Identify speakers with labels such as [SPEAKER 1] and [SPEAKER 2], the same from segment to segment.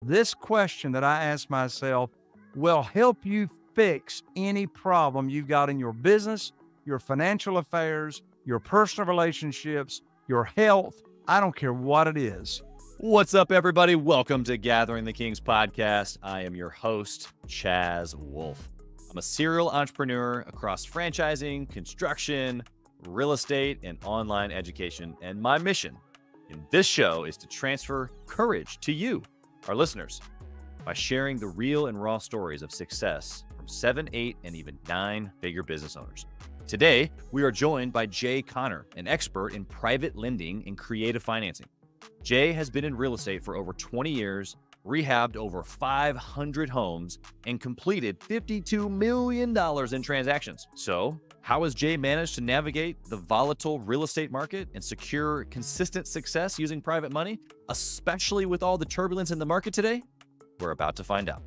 [SPEAKER 1] this question that I ask myself will help you fix any problem you've got in your business, your financial affairs, your personal relationships, your health. I don't care what it is.
[SPEAKER 2] What's up, everybody? Welcome to Gathering the Kings podcast. I am your host, Chaz Wolfe. I'm a serial entrepreneur across franchising, construction, real estate, and online education. And my mission in this show is to transfer courage to you, our listeners, by sharing the real and raw stories of success from 7, 8, and even 9-figure business owners. Today, we are joined by Jay Conner, an expert in private lending and creative financing. Jay has been in real estate for over 20 years, rehabbed over 500 homes, and completed $52 million in transactions. So, how has Jay managed to navigate the volatile real estate market and secure consistent success using private money, especially with all the turbulence in the market today? We're about to find out.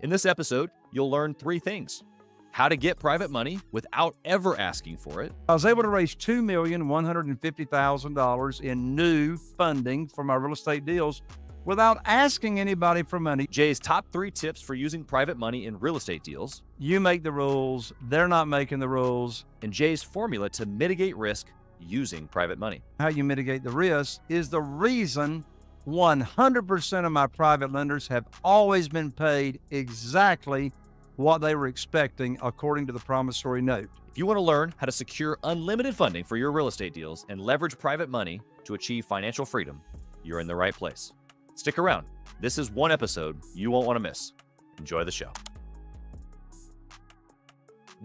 [SPEAKER 2] In this episode, you'll learn 3 things. How to get private money without ever asking for it.
[SPEAKER 1] I was able to raise $2,150,000 in new funding for my real estate deals without asking anybody for money.
[SPEAKER 2] Jay's top 3 tips for using private money in real estate deals.
[SPEAKER 1] You make the rules, they're not making the rules.
[SPEAKER 2] And Jay's formula to mitigate risk using private money.
[SPEAKER 1] How you mitigate the risk is the reason 100% of my private lenders have always been paid exactly what they were expecting according to the promissory note.
[SPEAKER 2] If you want to learn how to secure unlimited funding for your real estate deals and leverage private money to achieve financial freedom, you're in the right place. Stick around. This is one episode you won't want to miss. Enjoy the show.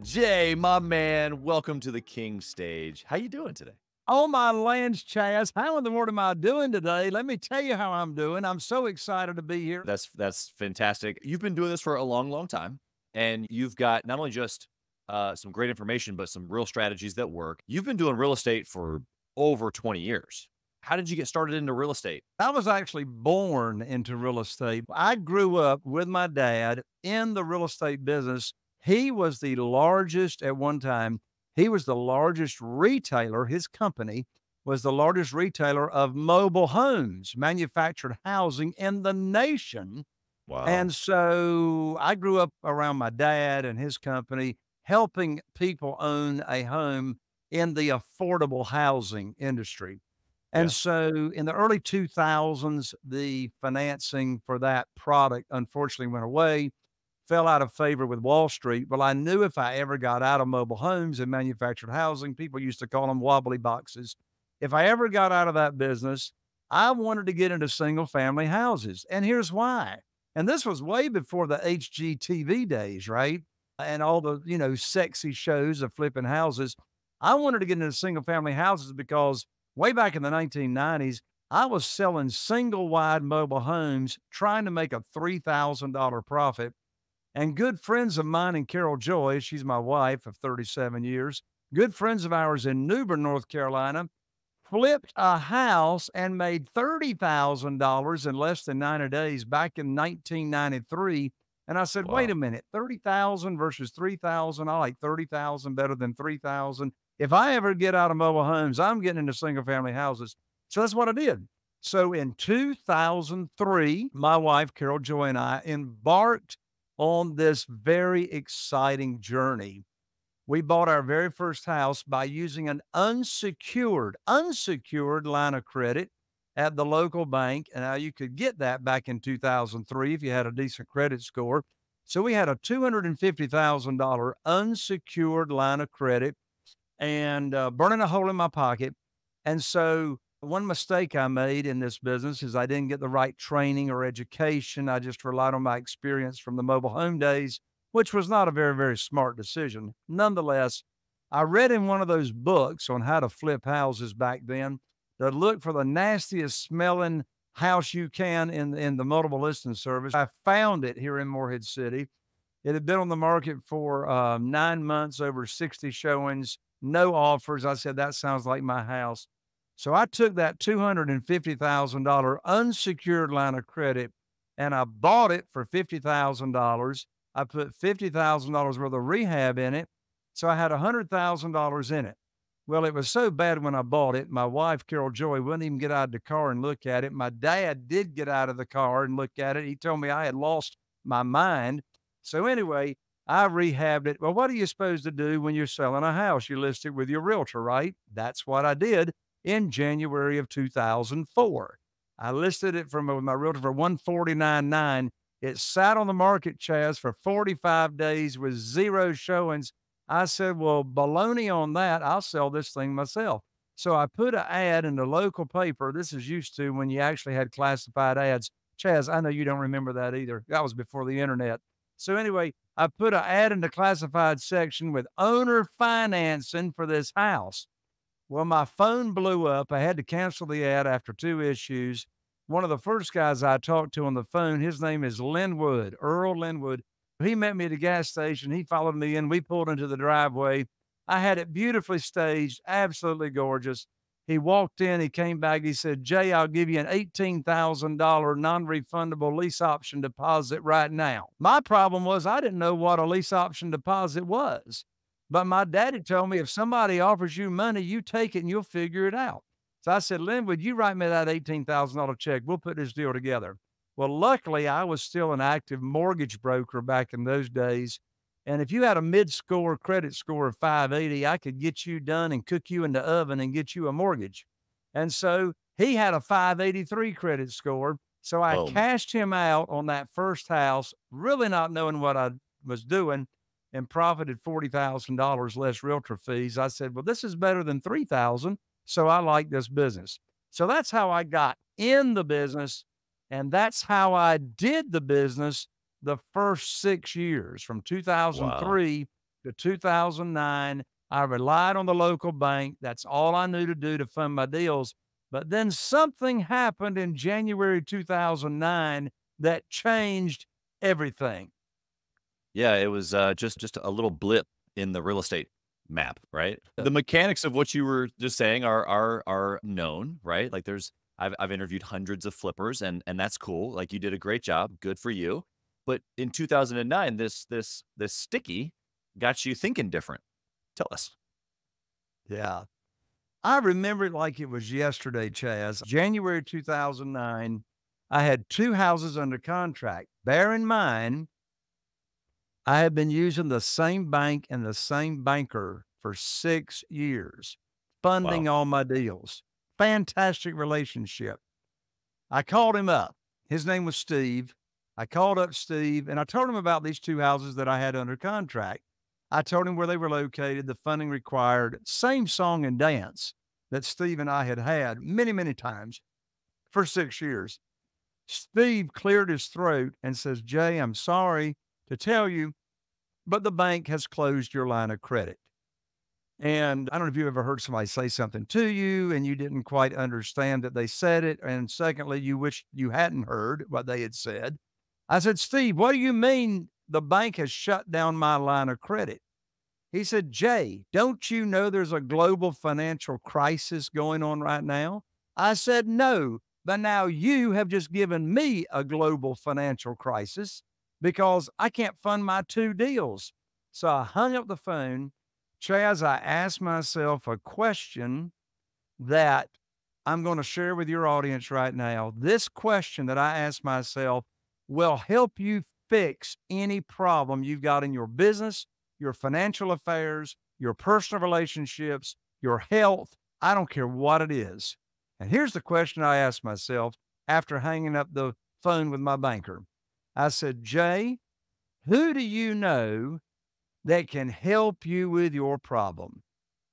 [SPEAKER 2] Jay, my man, welcome to the King stage. How you doing today?
[SPEAKER 1] Oh, my lands, Chaz. How in the world am I doing today? Let me tell you how I'm doing. I'm so excited to be here.
[SPEAKER 2] That's fantastic. You've been doing this for a long, long time. And you've got not only just some great information, but some real strategies that work. You've been doing real estate for over 20 years. How did you get started into real estate?
[SPEAKER 1] I was actually born into real estate. I grew up with my dad in the real estate business. He was the largest at one time. He was the largest retailer. His company was the largest retailer of mobile homes, manufactured housing in the nation.
[SPEAKER 2] Wow.
[SPEAKER 1] And so I grew up around my dad and his company, helping people own a home in the affordable housing industry. And so in the early 2000s, the financing for that product unfortunately went away, fell out of favor with Wall Street. Well, I knew if I ever got out of mobile homes and manufactured housing, people used to call them wobbly boxes. If I ever got out of that business, I wanted to get into single family houses. And here's why. And this was way before the HGTV days, right? And all the, sexy shows of flipping houses. I wanted to get into single family houses because way back in the 1990s, I was selling single wide mobile homes, trying to make a $3,000 profit. And good friends of mine and Carol Joy, she's my wife of 37 years, good friends of ours in New Bern, North Carolina, flipped a house and made $30,000 in less than 90 days back in 1993. And I said,
[SPEAKER 2] Wow.
[SPEAKER 1] Wait a minute, 30,000 versus 3,000. I like 30,000 better than 3,000. If I ever get out of mobile homes, I'm getting into single family houses. So that's what I did. So in 2003, my wife, Carol Joy, and I embarked on this very exciting journey. We bought our very first house by using an unsecured line of credit at the local bank. And now you could get that back in 2003 if you had a decent credit score. So we had a $250,000 unsecured line of credit and burning a hole in my pocket. And so one mistake I made in this business is I didn't get the right training or education. I just relied on my experience from the mobile home days, which was not a very, very smart decision. Nonetheless, I read in one of those books on how to flip houses back then to look for the nastiest smelling house you can in the multiple listing service. I found it here in Morehead City. It had been on the market for 9 months, over 60 showings, no offers. I said, that sounds like my house. So I took that $250,000 unsecured line of credit and I bought it for $50,000. I put $50,000 worth of rehab in it. So I had $100,000 in it. Well, it was so bad when I bought it. My wife, Carol Joy, wouldn't even get out of the car and look at it. My dad did get out of the car and look at it. He told me I had lost my mind. So anyway, I rehabbed it. Well, what are you supposed to do when you're selling a house? You list it with your realtor, right? That's what I did in January of 2004. I listed it with my realtor for 149.9. It sat on the market, Chaz, for 45 days with 0 showings. I said, well, baloney on that. I'll sell this thing myself. So I put an ad in the local paper. This is used to when you actually had classified ads. Chaz, I know you don't remember that either. That was before the internet. So anyway, I put an ad in the classified section with owner financing for this house. Well, my phone blew up. I had to cancel the ad after 2 issues. One of the first guys I talked to on the phone, his name is Linwood, Earl Linwood. He met me at the gas station. He followed me in. We pulled into the driveway. I had it beautifully staged, absolutely gorgeous. He walked in, he came back, he said, Jay, I'll give you an $18,000 non-refundable lease option deposit right now. My problem was I didn't know what a lease option deposit was. But my daddy told me if somebody offers you money, you take it and you'll figure it out. So I said, Linwood, you write me that $18,000 check. We'll put this deal together. Well, luckily, I was still an active mortgage broker back in those days. And if you had a mid-score credit score of 580, I could get you done and cook you in the oven and get you a mortgage. And so he had a 583 credit score. So I cashed him out on that first house, really not knowing what I was doing, and profited $40,000 less realtor fees. I said, well, this is better than $3,000. So I like this business. So that's how I got in the business. And that's how I did the business the first 6 years, from 2003 to 2009. I relied on the local bank. That's all I knew to do to fund my deals. But then something happened in January 2009 that changed everything.
[SPEAKER 2] Yeah, it was just a little blip in the real estate map, right? The mechanics of what you were just saying are known, right? Like I've interviewed hundreds of flippers, and that's cool. Like, you did a great job. Good for you. But in 2009, this sticky got you thinking different. Tell us.
[SPEAKER 1] Yeah. I remember it like it was yesterday, Chaz. January 2009, I had 2 houses under contract. Bear in mind, I had been using the same bank and the same banker for 6 years, funding all my deals. Fantastic relationship. I called him up. His name was Steve. I called up Steve and I told him about these 2 houses that I had under contract. I told him where they were located, the funding required, same song and dance that Steve and I had many, many times for 6 years. Steve cleared his throat and says, Jay, I'm sorry to tell you, but the bank has closed your line of credit. And I don't know if you've ever heard somebody say something to you and you didn't quite understand that they said it. And secondly, you wish you hadn't heard what they had said. I said, Steve, what do you mean the bank has shut down my line of credit? He said, Jay, don't you know there's a global financial crisis going on right now? I said, no, but now you have just given me a global financial crisis because I can't fund my 2 deals. So I hung up the phone. Chaz, I asked myself a question that I'm going to share with your audience right now. This question that I asked myself will help you fix any problem you've got in your business, your financial affairs, your personal relationships, your health. I don't care what it is. And here's the question I asked myself after hanging up the phone with my banker. I said, Jay, who do you know that can help you with your problem?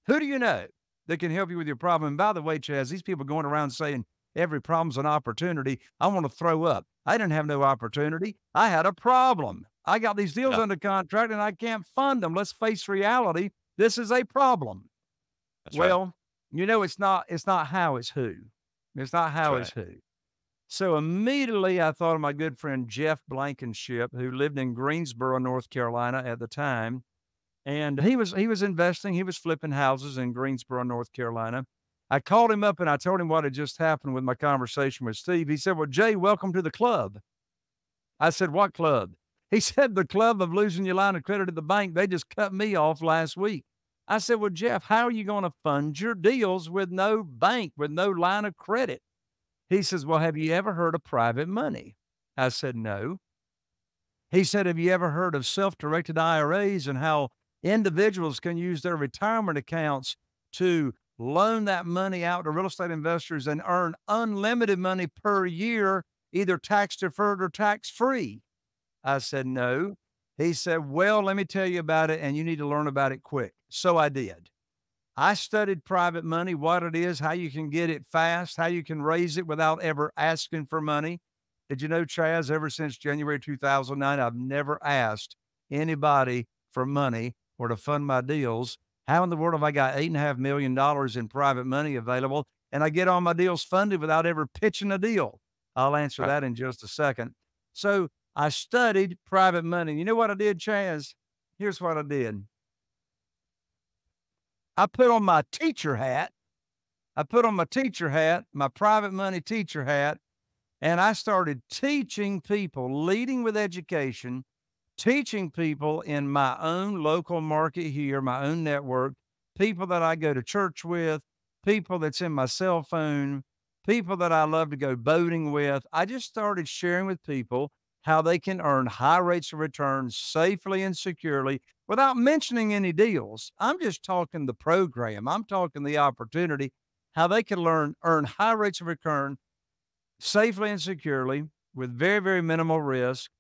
[SPEAKER 1] Who do you know that can help you with your problem? And by the way, Chaz, these people going around saying every problem's an opportunity. I want to throw up. I didn't have no opportunity. I had a problem. I got these deals under contract and I can't fund them. Let's face reality. This is a problem.
[SPEAKER 2] That's right.
[SPEAKER 1] You know, it's not how, it's who. It's not how, it's who. So immediately I thought of my good friend, Jeff Blankenship, who lived in Greensboro, North Carolina at the time. And he was investing. He was flipping houses in Greensboro, North Carolina. I called him up and I told him what had just happened with my conversation with Steve. He said, well, Jay, welcome to the club. I said, what club? He said, the club of losing your line of credit at the bank. They just cut me off last week. I said, well, Jeff, how are you going to fund your deals with no bank, with no line of credit? He says, well, have you ever heard of private money? I said, no. He said, have you ever heard of self-directed IRAs and how individuals can use their retirement accounts to loan that money out to real estate investors and earn unlimited money per year, either tax deferred or tax free? I said, no. He said, well, let me tell you about it, and you need to learn about it quick. So I did. I studied private money, what it is, how you can get it fast, how you can raise it without ever asking for money. Did you know, Chaz, ever since January 2009, I've never asked anybody for money or to fund my deals. How in the world have I got $8.5 million in private money available and I get all my deals funded without ever pitching a deal? I'll answer that in just a second. So I studied private money. You know what I did, Chaz? Here's what I did. I put on my teacher hat. My private money teacher hat, and I started teaching people, leading with education, teaching people in my own local market here, my own network, people that I go to church with, people that's in my cell phone, people that I love to go boating with. I just started sharing with people how they can earn high rates of return safely and securely without mentioning any deals. I'm just talking the program. I'm talking the opportunity, how they can earn high rates of return safely and securely with very, very minimal risk.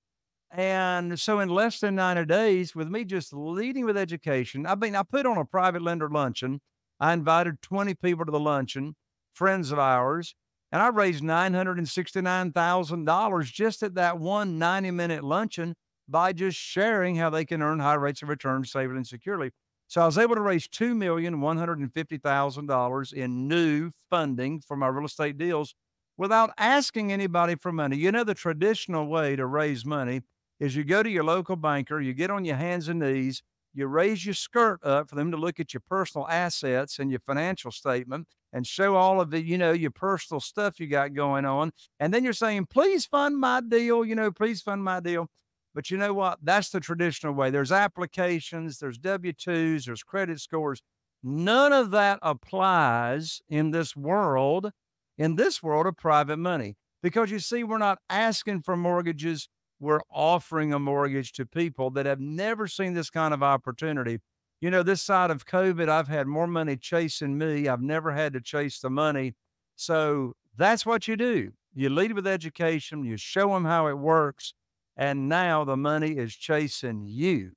[SPEAKER 1] And so in less than 90 days, with me just leading with education, I put on a private lender luncheon. I invited 20 people to the luncheon, friends of ours, and I raised $969,000 just at that one 90-minute luncheon by just sharing how they can earn high rates of return safely and securely. So I was able to raise $2,150,000 in new funding for my real estate deals without asking anybody for money. You know, the traditional way to raise money is you go to your local banker, you get on your hands and knees, you raise your skirt up for them to look at your personal assets and your financial statement and show all of the, your personal stuff you got going on. And then you're saying, please fund my deal, please fund my deal. But you know what? That's the traditional way. There's applications, there's W-2s, there's credit scores. None of that applies in this world of private money. Because you see, we're not asking for mortgages. We're offering a mortgage to people that have never seen this kind of opportunity. This side of COVID, I've had more money chasing me. I've never had to chase the money. So that's what you do. You lead with education, you show them how it works, and now the money is chasing you.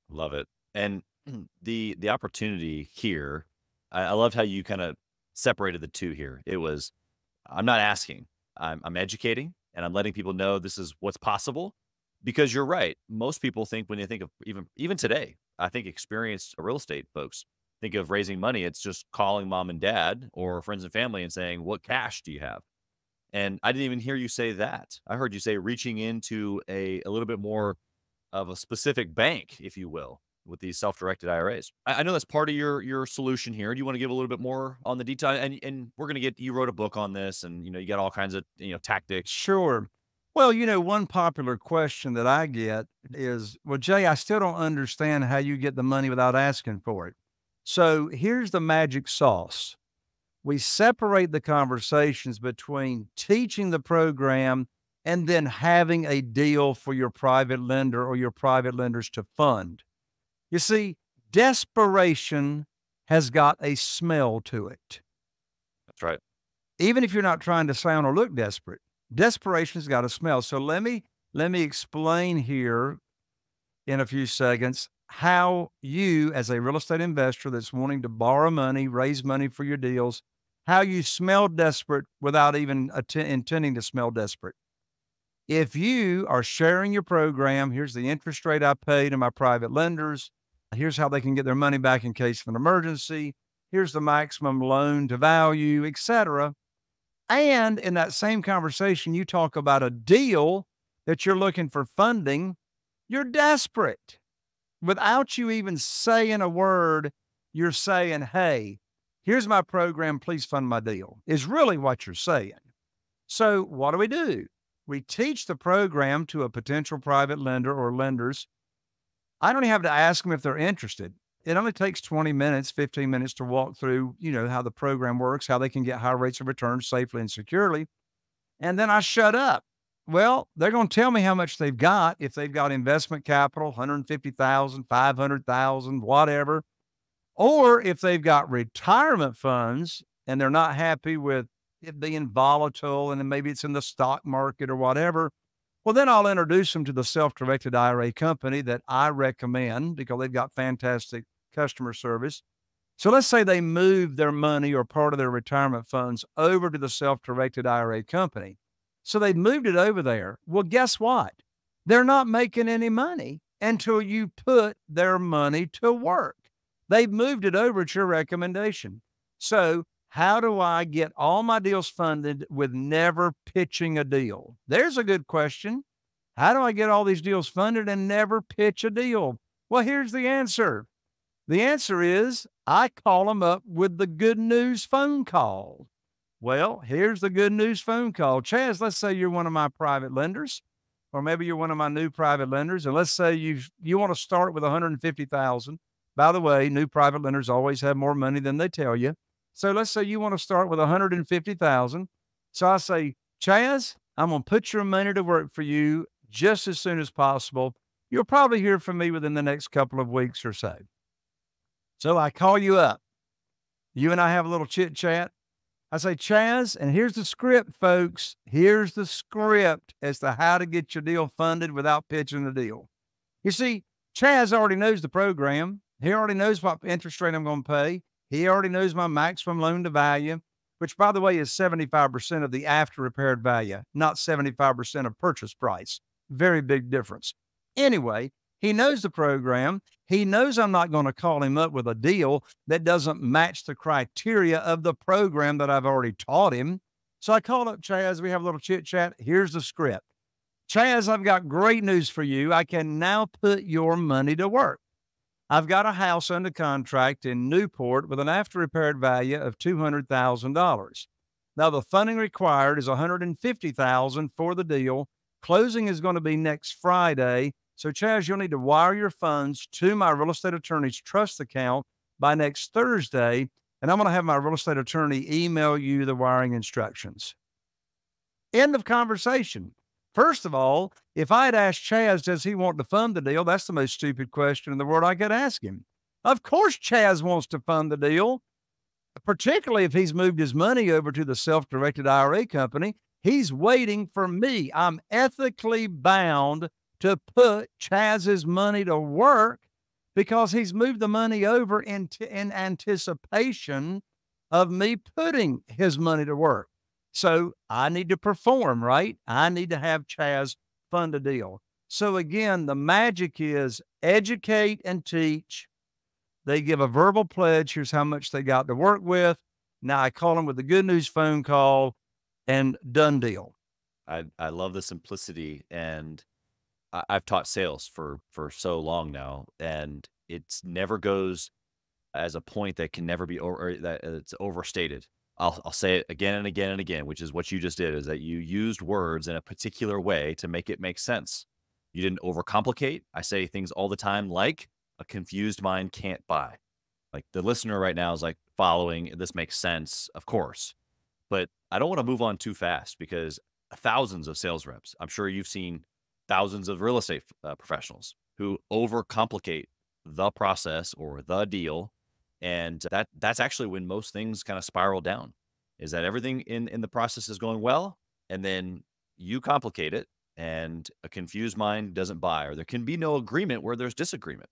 [SPEAKER 2] Love it. And the opportunity here, I loved how you kind of separated the two here. It was, I'm not asking, I'm educating, and I'm letting people know this is what's possible. Because you're right. Most people think, when they think of even today, I think experienced real estate folks think of raising money, it's just calling mom and dad or friends and family and saying, what cash do you have? And I didn't even hear you say that. I heard you say reaching into a little bit more of a specific bank, if you will, with these self-directed IRAs. I know that's part of your solution here. Do you want to give a little bit more on the detail? And we're going to you wrote a book on this, and you got all kinds of tactics.
[SPEAKER 1] Sure. Well, one popular question that I get is, well, Jay, I still don't understand how you get the money without asking for it. So here's the magic sauce. We separate the conversations between teaching the program and then having a deal for your private lender or your private lenders to fund. You see, desperation has got a smell to it.
[SPEAKER 2] That's right.
[SPEAKER 1] Even if you're not trying to sound or look desperate, desperation's got a smell. So let me explain here in a few seconds how you, as a real estate investor that's wanting to borrow money, raise money for your deals, how you smell desperate without even intending to smell desperate. If you are sharing your program, here's the interest rate I pay to my private lenders. Here's how they can get their money back in case of an emergency. Here's the maximum loan to value, etc. And in that same conversation, you talk about a deal that you're looking for funding. You're desperate. Without you even saying a word, you're saying, hey, here's my program, please fund my deal, is really what you're saying. So what do? We teach the program to a potential private lender or lenders. I don't even have to ask them if they're interested. it only takes 20 minutes, 15 minutes to walk through, how the program works, how they can get high rates of return safely and securely. And then I shut up. Well, they're going to tell me how much they've got. If they've got investment capital, 150,000, 500,000, whatever. Or if they've got retirement funds and they're not happy with it being volatile and then maybe it's in the stock market or whatever, well, then I'll introduce them to the self-directed IRA company that I recommend because they've got fantastic customer service. So let's say they move their money or part of their retirement funds over to the self-directed IRA company. So they've moved it over there. Well, guess what? They're not making any money until you put their money to work. They've moved it over at your recommendation. So how do I get all my deals funded with never pitching a deal? There's a good question. How do I get all these deals funded and never pitch a deal? Well, here's the answer. The answer is I call them up with the good news phone call. Well, here's the good news phone call. Chaz, let's say you're one of my private lenders, or maybe you're one of my new private lenders, and let's say you want to start with 150,000. By the way, new private lenders always have more money than they tell you. So let's say you want to start with 150,000. So I say, Chaz, I'm going to put your money to work for you just as soon as possible. You'll probably hear from me within the next couple of weeks or so. So I call you up. You and I have a little chit chat. I say, Chaz, and here's the script, folks. Here's the script as to how to get your deal funded without pitching the deal. You see, Chaz already knows the program. He already knows what interest rate I'm going to pay. He already knows my maximum loan to value, which, by the way, is 75% of the after repaired value, not 75% of purchase price. Very big difference. Anyway, he knows the program. He knows I'm not going to call him up with a deal that doesn't match the criteria of the program that I've already taught him. So I called up Chaz. We have a little chit chat. Here's the script. Chaz, I've got great news for you. I can now put your money to work. I've got a house under contract in Newport with an after repaired value of $200,000. Now the funding required is $150,000 for the deal. Closing is going to be next Friday. So Chaz, you'll need to wire your funds to my real estate attorney's trust account by next Thursday. And I'm going to have my real estate attorney email you the wiring instructions. End of conversation. First of all, if I had asked Chaz, does he want to fund the deal? That's the most stupid question in the world I could ask him. Of course, Chaz wants to fund the deal, particularly if he's moved his money over to the self-directed IRA company. He's waiting for me. I'm ethically bound to put Chaz's money to work because he's moved the money over in anticipation of me putting his money to work. So I need to perform, right? I need to have Chaz fund a deal. So again, the magic is educate and teach. They give a verbal pledge. Here's how much they got to work with. Now I call them with the good news phone call and done deal.
[SPEAKER 2] I love the simplicity, and I've taught sales for so long now, and it's never goes as a point that can never be over, or that it's overstated. I'll say it again and again and again, which is what you just did, is that you used words in a particular way to make it make sense. You didn't overcomplicate. I say things all the time like a confused mind can't buy. Like the listener right now is like following, this makes sense, of course. But I don't want to move on too fast because thousands of sales reps, I'm sure you've seen thousands of real estate professionals who overcomplicate the process or the deal. And that's actually when most things kind of spiral down, is that everything in the process is going well, and then you complicate it and a confused mind doesn't buy, or there can be no agreement where there's disagreement.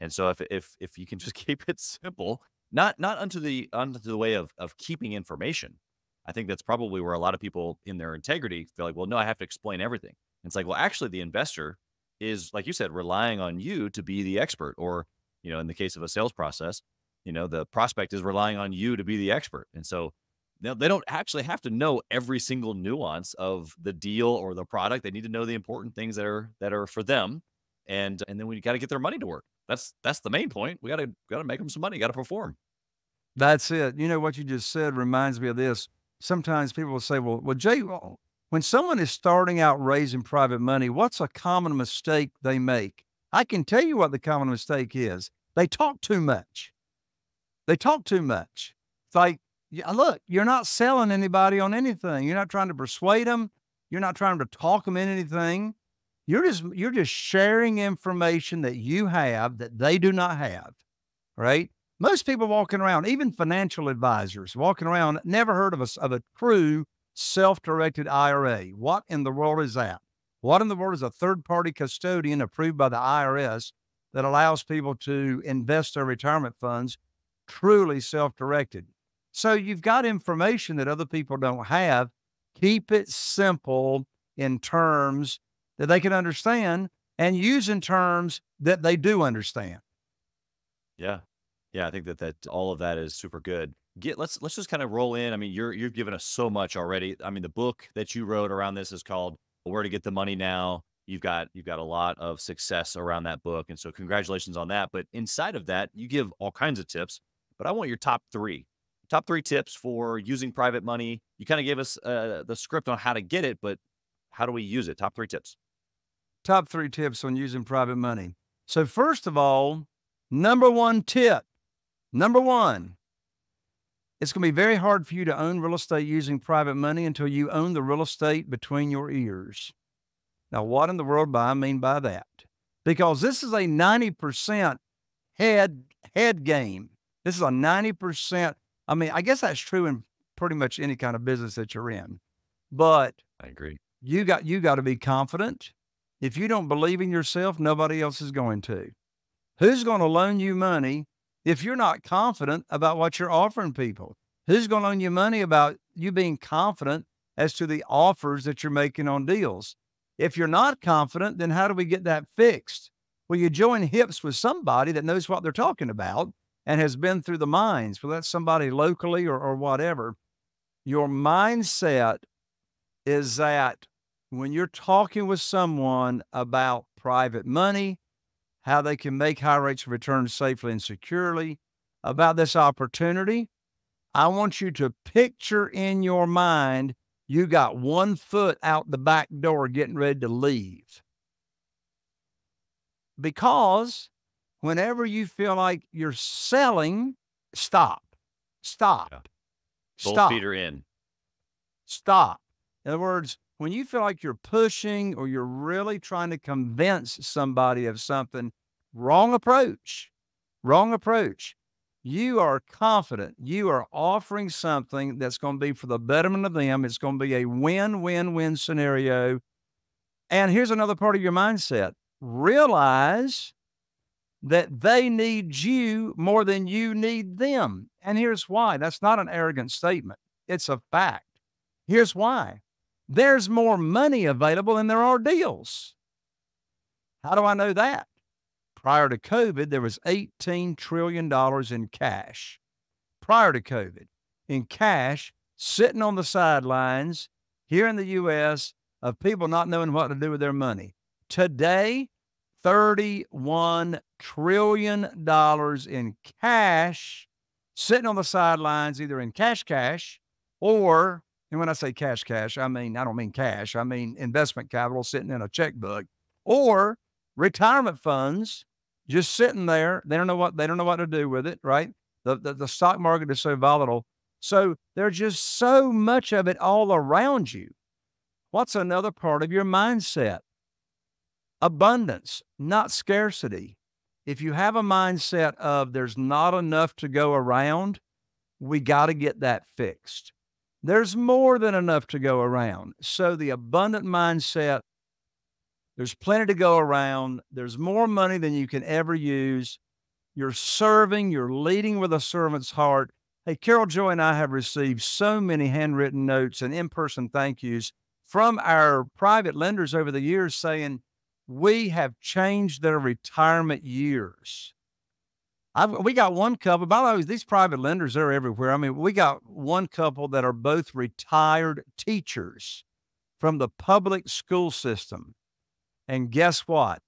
[SPEAKER 2] And so if you can just keep it simple, not onto the way of keeping information, I think that's probably where a lot of people in their integrity feel like, well, no, I have to explain everything. And it's like, well, actually the investor is, like you said, relying on you to be the expert, or, in the case of a sales process, the prospect is relying on you to be the expert. And so they don't actually have to know every single nuance of the deal or the product. They need to know the important things that are for them. And then we got to get their money to work. That's the main point. We got to make them some money, got to perform.
[SPEAKER 1] That's it. What you just said reminds me of this. Sometimes people will say, well, Jay, when someone is starting out raising private money, what's a common mistake they make? I can tell you what the common mistake is. They talk too much. They talk too much. It's like, look, you're not selling anybody on anything. You're not trying to persuade them. You're not trying to talk them in anything. You're just sharing information that you have that they do not have, right? Most people walking around, even financial advisors walking around, never heard of a true self-directed IRA. What in the world is that? What in the world is a third-party custodian approved by the IRS that allows people to invest their retirement funds truly self-directed? So you've got information that other people don't have. Keep it simple in terms that they can understand and use in terms that they do understand.
[SPEAKER 2] Yeah. Yeah, I think that all of that is super good. Let's just kind of roll in. I mean, you've given us so much already. I mean, the book that you wrote around this is called Where to Get the Money Now. You've got a lot of success around that book, and so congratulations on that. But inside of that, you give all kinds of tips. But I want your top three tips for using private money. You kind of gave us the script on how to get it, but how do we use it? Top 3 tips.
[SPEAKER 1] Top 3 tips on using private money. So first of all, number one tip. Number one, it's going to be very hard for you to own real estate using private money until you own the real estate between your ears. Now, what in the world do I mean by that? Because this is a 90% head game. This is a 90%. I mean, I guess that's true in pretty much any kind of business that you're in. But
[SPEAKER 2] I agree.
[SPEAKER 1] You got to be confident. If you don't believe in yourself, nobody else is going to. Who's going to loan you money if you're not confident about what you're offering people? Who's going to loan you money about you being confident as to the offers that you're making on deals? If you're not confident, then how do we get that fixed? Well, you join hips with somebody that knows what they're talking about and has been through the mines. Well, that's somebody locally or whatever. Your mindset is that when you're talking with someone about private money, how they can make high rates of return safely and securely, about this opportunity, I want you to picture in your mind you got one foot out the back door getting ready to leave. Because whenever you feel like you're selling, stop.
[SPEAKER 2] Yeah. Both feet are in.
[SPEAKER 1] Stop. In other words, when you feel like you're pushing or you're really trying to convince somebody of something, wrong approach. You are confident. You are offering something that's going to be for the betterment of them. It's going to be a win-win-win scenario. And here's another part of your mindset. Realize that they need you more than you need them. And here's why. That's not an arrogant statement. It's a fact. Here's why. There's more money available than there are deals. How do I know that? Prior to COVID, there was $18 trillion in cash. Prior to COVID, in cash, sitting on the sidelines here in the U.S. of people not knowing what to do with their money. Today, $31 trillion in cash sitting on the sidelines, either in cash, or, and when I say cash, I don't mean cash. I mean investment capital sitting in a checkbook, or retirement funds just sitting there. They don't know what to do with it, right? The stock market is so volatile. So there's just so much of it all around you. What's another part of your mindset? Abundance, not scarcity. If you have a mindset of there's not enough to go around, we got to get that fixed. There's more than enough to go around. So the abundant mindset, there's plenty to go around. There's more money than you can ever use. You're serving, you're leading with a servant's heart. Hey, Carol Joy and I have received so many handwritten notes and in-person thank yous from our private lenders over the years saying, we have changed their retirement years. We got one couple, by the way, these private lenders, they're everywhere. I mean, we got one couple that are both retired teachers from the public school system. And guess what?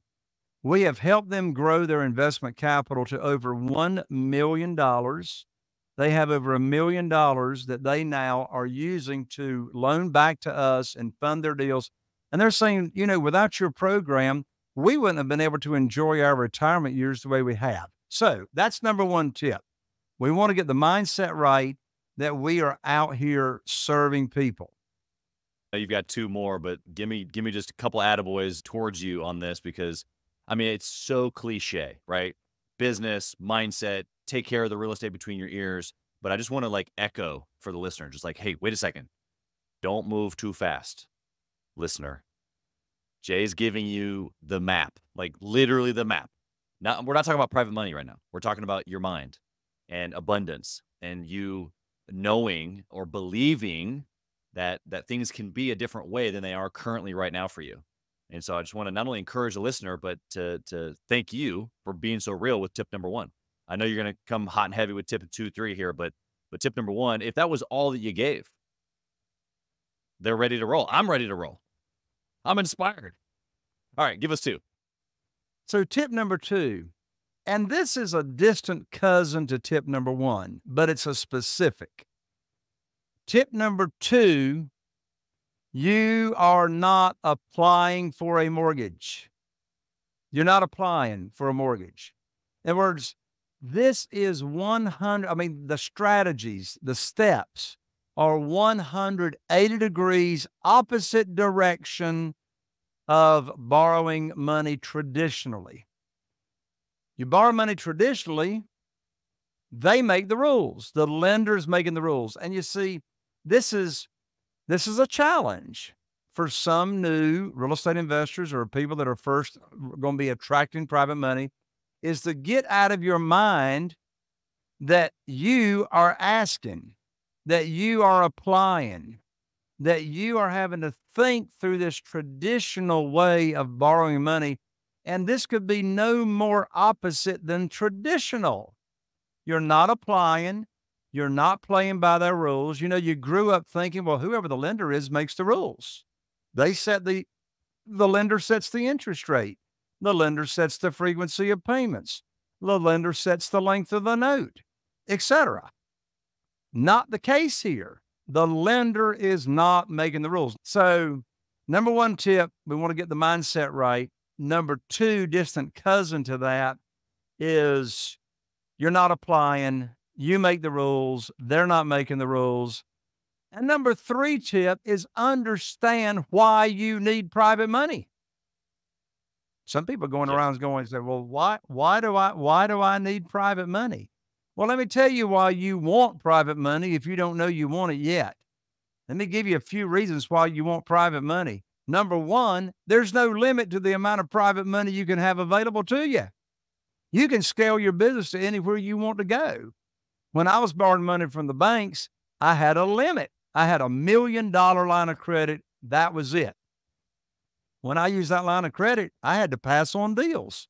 [SPEAKER 1] We have helped them grow their investment capital to over $1 million. They have over $1 million that they now are using to loan back to us and fund their deals. And they're saying, without your program, we wouldn't have been able to enjoy our retirement years the way we have. So that's number one tip. We want to get the mindset right that we are out here serving people.
[SPEAKER 2] You've got two more, but give me just a couple attaboys towards you on this, because I mean, it's so cliche, right? Business, mindset, take care of the real estate between your ears. But I just want to like echo for the listener, just like, hey, wait a second. Don't move too fast, listener. Jay's giving you the map, like literally the map. Now, we're not talking about private money right now. We're talking about your mind and abundance and you knowing or believing that things can be a different way than they are currently right now for you. And so I just want to not only encourage the listener, but to thank you for being so real with tip number one. I know you're going to come hot and heavy with tip 2, 3 here, but tip number one, if that was all that you gave, they're ready to roll. I'm ready to roll. I'm inspired. All right, give us 2.
[SPEAKER 1] So tip number 2, and this is a distant cousin to tip number 1, but it's a specific. Tip number 2, you are not applying for a mortgage. You're not applying for a mortgage. In other words, this is the strategies, the steps are 180 degrees opposite direction of borrowing money traditionally. You borrow money traditionally, they make the rules. The lender's making the rules. And you see, this is a challenge for some new real estate investors or people that are first going to be attracting private money, is to get out of your mind that you are asking, that you are applying, that you are having to think through this traditional way of borrowing money. And this could be no more opposite than traditional. You're not applying. You're not playing by their rules. You know, you grew up thinking, well, whoever the lender is makes the rules. They set the lender sets the interest rate. The lender sets the frequency of payments. The lender sets the length of the note, etc. Not the case here. The lender is not making the rules. So, number 1 tip, we want to get the mindset right. Number 2, distant cousin to that, is you're not applying. You make the rules. They're not making the rules. And number 3 tip is understand why you need private money. Some people going around going, say, well, why do I need private money? Well, let me tell you why you want private money if you don't know you want it yet. Let me give you a few reasons why you want private money. Number 1, there's no limit to the amount of private money you can have available to you. You can scale your business to anywhere you want to go. When I was borrowing money from the banks, I had a limit. I had $1 million line of credit. That was it. When I used that line of credit, I had to pass on deals.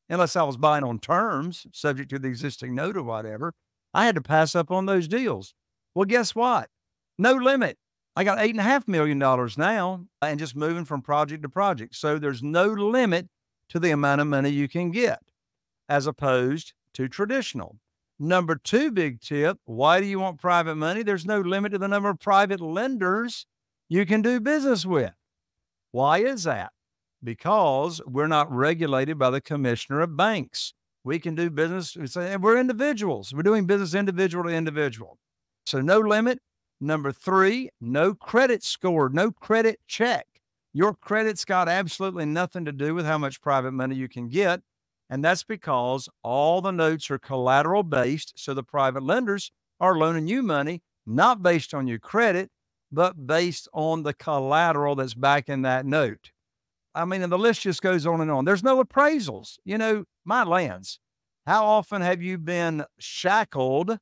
[SPEAKER 1] Unless I was buying on terms, subject to the existing note or whatever, I had to pass up on those deals. Well, guess what? No limit. I got $8.5 million now and just moving from project to project. So there's no limit to the amount of money you can get as opposed to traditional. Number 2 big tip, why do you want private money? There's no limit to the number of private lenders you can do business with. Why is that? Because we're not regulated by the commissioner of banks. We can do business, we're individuals. We're doing business individual to individual. So no limit. Number 3, no credit score, no credit check. Your credit's got absolutely nothing to do with how much private money you can get. And that's because all the notes are collateral based. So the private lenders are loaning you money, not based on your credit, but based on the collateral that's backing that note. I mean, and the list just goes on and on. There's no appraisals. You know, my lands, how often have you been shackled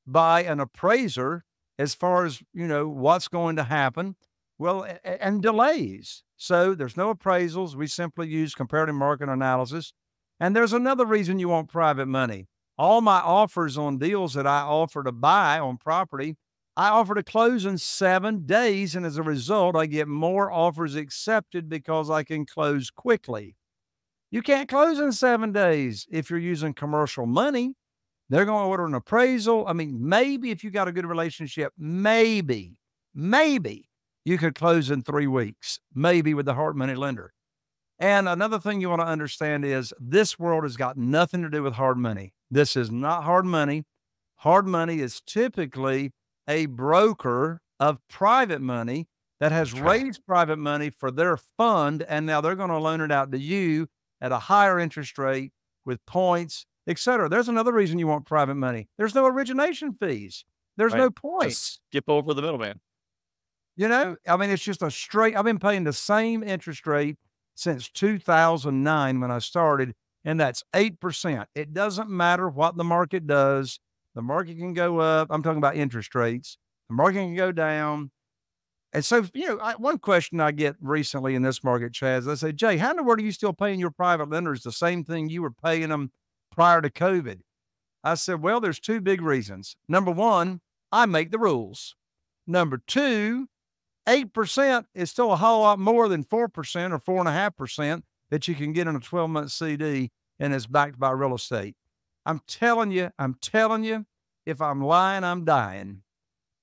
[SPEAKER 1] by an appraiser as far as, you know, what's going to happen? Well, and delays. So there's no appraisals. We simply use comparative market analysis. And there's another reason you want private money. All my offers on deals that I offer to buy on property, I offer to close in 7 days. And as a result, I get more offers accepted because I can close quickly. You can't close in 7 days if you're using commercial money. They're going to order an appraisal. I mean, maybe if you got a good relationship, maybe you could close in 3 weeks, maybe with the hard money lender. And another thing you want to understand is this world has got nothing to do with hard money. This is not hard money. Hard money is typically a broker of private money that has raised private money for their fund, and now they're going to loan it out to you at a higher interest rate with points, et cetera. There's another reason you want private money. There's no origination fees. There's no points.
[SPEAKER 2] Just skip over the middleman.
[SPEAKER 1] You know, I mean, it's just a straight, I've been paying the same interest rate since 2009 when I started, and that's 8%. It doesn't matter what the market does. The market can go up. I'm talking about interest rates. The market can go down. And so, you know, one question I get recently in this market, Chaz, they say, Jay, how in the world are you still paying your private lenders the same thing you were paying them prior to COVID? I said, well, there's two big reasons. Number one, I make the rules. Number two, 8% is still a whole lot more than 4% or 4.5% that you can get in a 12-month CD and it's backed by real estate. I'm telling you, if I'm lying, I'm dying.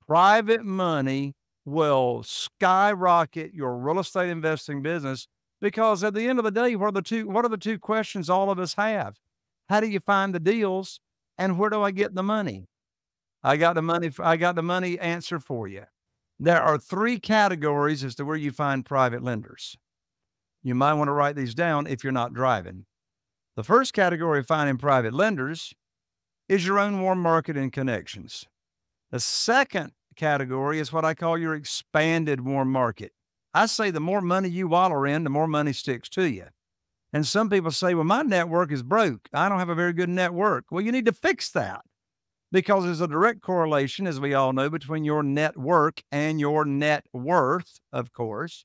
[SPEAKER 1] Private money will skyrocket your real estate investing business because at the end of the day, what are the two questions all of us have? How do you find the deals and where do I get the money? I got the money answer for you. There are three categories as to where you find private lenders. You might want to write these down if you're not driving. The first category of finding private lenders is your own warm market and connections. The second category is what I call your expanded warm market. I say the more money you wallow in, the more money sticks to you. And some people say, well, my network is broke. I don't have a very good network. Well, you need to fix that because there's a direct correlation, as we all know, between your network and your net worth, of course.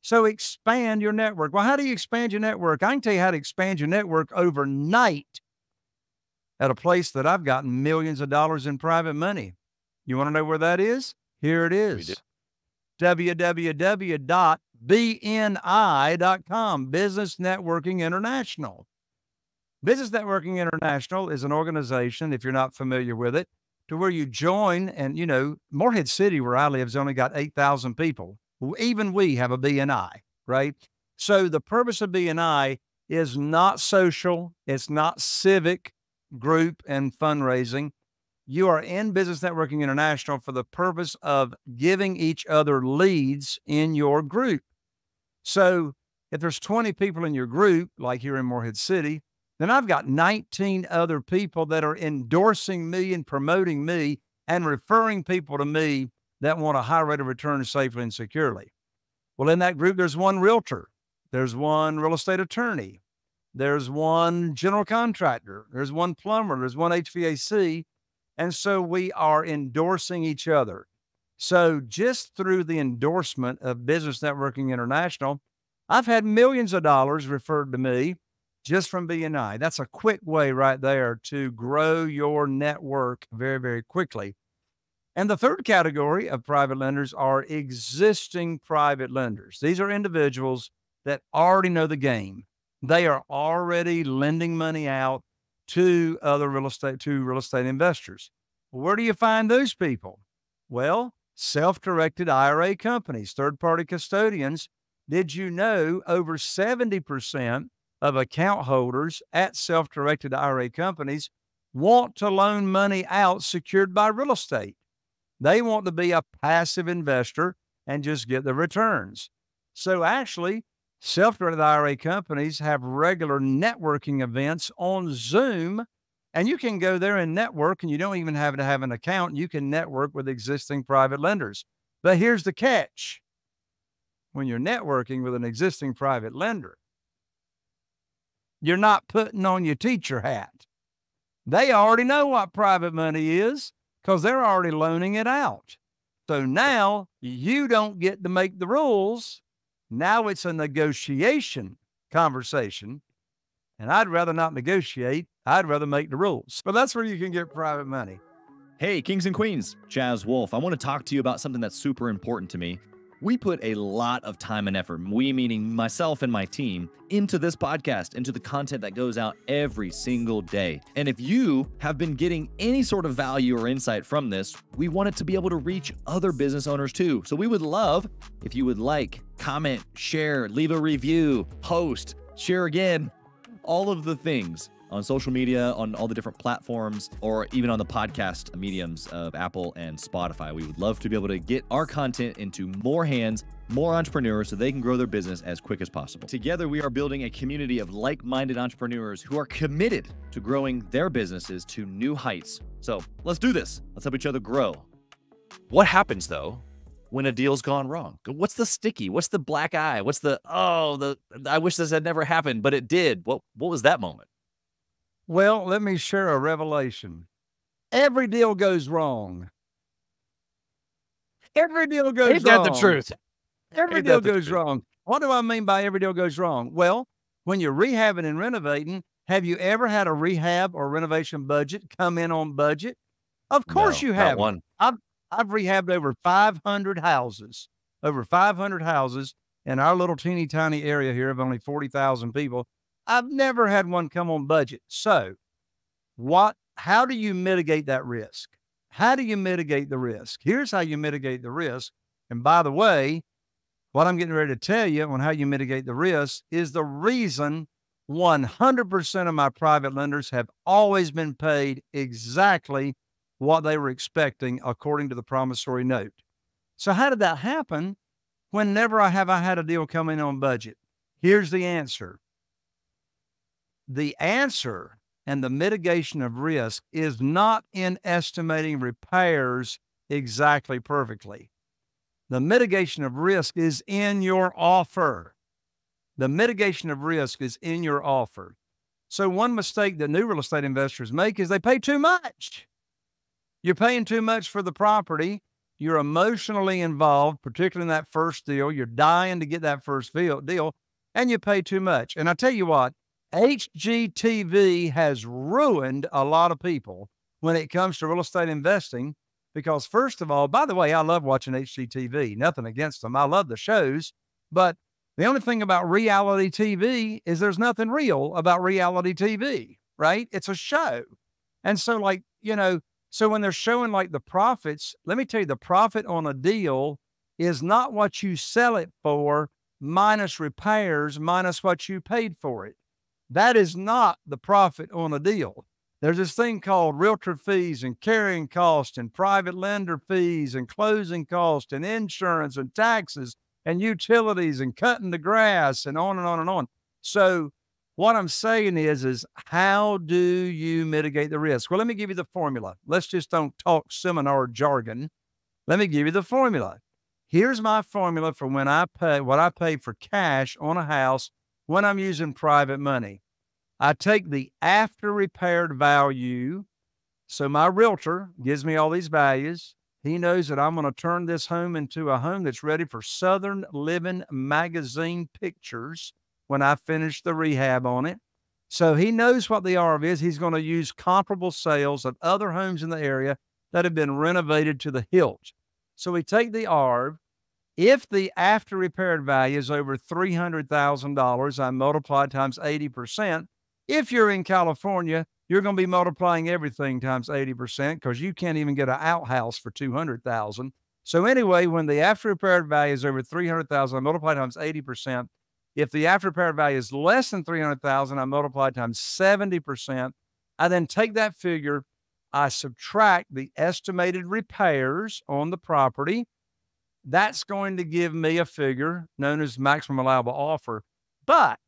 [SPEAKER 1] So expand your network. Well, how do you expand your network? I can tell you how to expand your network overnight at a place that I've gotten millions of dollars in private money. You want to know where that is? Here it is. www.bni.com, Business Networking International. Business Networking International is an organization, if you're not familiar with it, to where you join and, you know, Morehead City, where I live, has only got 8,000 people. Even we have a BNI, right? So the purpose of BNI is not social. It's not civic group and fundraising. You are in Business Networking International for the purpose of giving each other leads in your group. So if there's 20 people in your group, like here in Morehead City, then I've got 19 other people that are endorsing me and promoting me and referring people to me that want a high rate of return safely and securely. Well, in that group, there's one realtor, there's one real estate attorney, there's one general contractor, there's one plumber, there's one HVAC. And so we are endorsing each other. So just through the endorsement of Business Networking International, I've had millions of dollars referred to me just from BNI. That's a quick way right there to grow your network very, very quickly. And the third category of private lenders are existing private lenders. These are individuals that already know the game. They are already lending money out to real estate investors. Where do you find those people? Well, self-directed IRA companies, third-party custodians. Did you know over 70% of account holders at self-directed IRA companies want to loan money out secured by real estate? They want to be a passive investor and just get the returns. So actually, self-directed IRA companies have regular networking events on Zoom, and you can go there and network, and you don't even have to have an account. You can network with existing private lenders. But here's the catch. When you're networking with an existing private lender, you're not putting on your teacher hat. They already know what private money is because they're already loaning it out. So now you don't get to make the rules. Now it's a negotiation conversation, and I'd rather not negotiate. I'd rather make the rules. But that's where you can get private money.
[SPEAKER 2] Hey, kings and queens, Chaz Wolf. I want to talk to you about something that's super important to me. We put a lot of time and effort, we meaning myself and my team, into this podcast, into the content that goes out every single day. And if you have been getting any sort of value or insight from this, we want it to be able to reach other business owners too. So we would love if you would like, comment, share, leave a review, post, share again, all of the things on social media, on all the different platforms, or even on the podcast mediums of Apple and Spotify. We would love to be able to get our content into more hands, more entrepreneurs, so they can grow their business as quick as possible. Together, we are building a community of like-minded entrepreneurs who are committed to growing their businesses to new heights. So let's do this. Let's help each other grow. What happens, though, when a deal's gone wrong? What's the sticky? What's the black eye? What's I wish this had never happened, but it did. What was that moment?
[SPEAKER 1] Well, let me share a revelation. Every deal goes wrong. Every deal goes wrong.
[SPEAKER 2] Ain't that the truth?
[SPEAKER 1] Every deal goes wrong. What do I mean by every deal goes wrong? Well, when you're rehabbing and renovating, have you ever had a rehab or renovation budget come in on budget? Of course you have.
[SPEAKER 2] One.
[SPEAKER 1] I've rehabbed over 500 houses, in our little teeny tiny area here of only 40,000 people. I've never had one come on budget. So how do you mitigate that risk? How do you mitigate the risk? Here's how you mitigate the risk. And by the way, what I'm getting ready to tell you on how you mitigate the risk is the reason 100% of my private lenders have always been paid exactly what they were expecting according to the promissory note. So how did that happen? Whenever I had a deal come in on budget? Here's the answer. The answer and the mitigation of risk is not in estimating repairs exactly perfectly. The mitigation of risk is in your offer. The mitigation of risk is in your offer. So one mistake that new real estate investors make is they pay too much. You're paying too much for the property. You're emotionally involved, particularly in that first deal. You're dying to get that first deal, and you pay too much. And I tell you what, HGTV has ruined a lot of people when it comes to real estate investing because, first of all, by the way, I love watching HGTV. Nothing against them. I love the shows. But the only thing about reality TV is there's nothing real about reality TV, right? It's a show. And so, so when they're showing like the profits, let me tell you, the profit on a deal is not what you sell it for minus repairs minus what you paid for it. That is not the profit on a deal. There's this thing called realtor fees and carrying costs and private lender fees and closing costs and insurance and taxes and utilities and cutting the grass and on and on and on. So what I'm saying is how do you mitigate the risk? Well, let me give you the formula. Let's just don't talk seminar jargon. Let me give you the formula. Here's my formula for when I pay, what I pay for cash on a house when I'm using private money. I take the after repaired value. So my realtor gives me all these values. He knows that I'm going to turn this home into a home that's ready for Southern Living magazine pictures when I finish the rehab on it. So he knows what the ARV is. He's going to use comparable sales of other homes in the area that have been renovated to the hilt. So we take the ARV. If the after repaired value is over $300,000, I multiply times 80%. If you're in California, you're going to be multiplying everything times 80% because you can't even get an outhouse for $200,000. So anyway, when the after repaired value is over $300,000, I multiply times 80%. If the after repaired value is less than $300,000, I multiply times 70%. I then take that figure, I subtract the estimated repairs on the property. That's going to give me a figure known as maximum allowable offer. But